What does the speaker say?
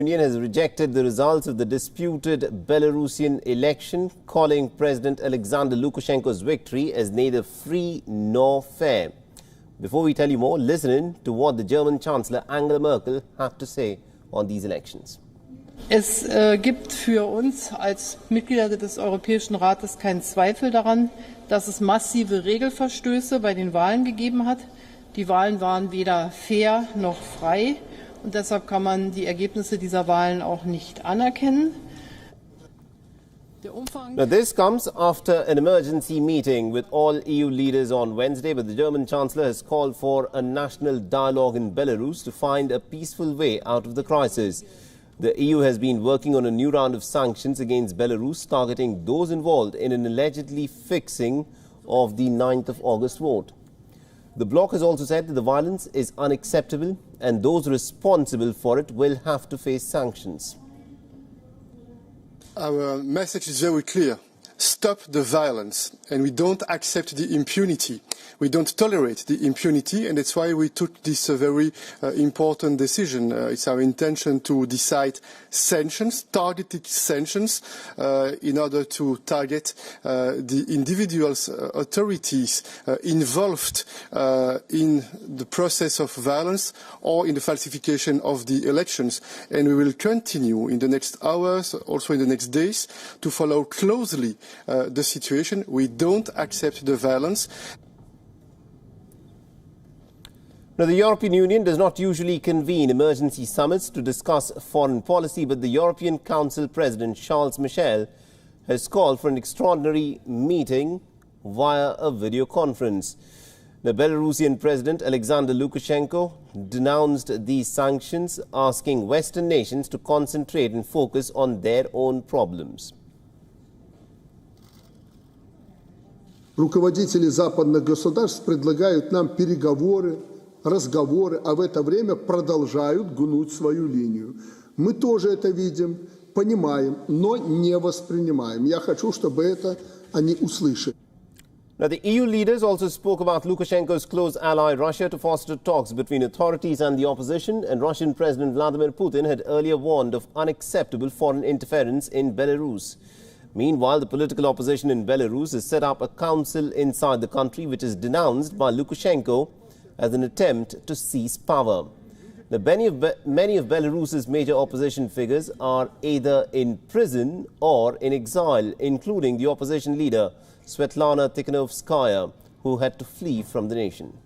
Union has rejected the results of the disputed Belarusian election, calling President Alexander Lukashenko's victory as neither free nor fair. Before we tell you more, listen in to what the German Chancellor Angela Merkel had to say on these elections. Es gibt für uns als Mitglieder des Europäischen Rates keinen Zweifel daran, dass es massive Regelverstöße bei den Wahlen gegeben hat. Die Wahlen waren weder fair noch frei und deshalb kann man die Ergebnisse dieser Wahlen auch nicht anerkennen. Now, this comes after an emergency meeting with all EU leaders on Wednesday, but the German Chancellor has called for a national dialogue in Belarus to find a peaceful way out of the crisis. The EU has been working on a new round of sanctions against Belarus, targeting those involved in an allegedly fixing of the 9th of August vote. The bloc has also said that the violence is unacceptable and those responsible for it will have to face sanctions. Our message is very clear. Stop the violence, and we don't accept the impunity. We don't tolerate the impunity, and that's why we took this very important decision. It's our intention to decide sanctions, targeted sanctions, in order to target the individuals, authorities involved in the process of violence or in the falsification of the elections. And we will continue in the next hours, also in the next days, to follow closely the situation. We don't accept the violence. Now, the European Union does not usually convene emergency summits to discuss foreign policy, but the European Council President Charles Michel has called for an extraordinary meeting via a video conference. The Belarusian President Alexander Lukashenko denounced these sanctions, asking Western nations to concentrate and focus on their own problems. Руководители западных государств предлагают нам переговоры, разговоры, а в это время продолжают гнуть свою линию. Мы тоже это видим, понимаем, но не воспринимаем. Я хочу, чтобы это они услышали. Now, the EU leaders also spoke about Lukashenko's close ally Russia to foster talks between authorities and the opposition, and Russian President Vladimir Putin had earlier warned of unacceptable foreign interference in Belarus. Meanwhile, the political opposition in Belarus has set up a council inside the country which is denounced by Lukashenko as an attempt to seize power. Now, many of Belarus's major opposition figures are either in prison or in exile, including the opposition leader Svetlana Tikhanovskaya, who had to flee from the nation.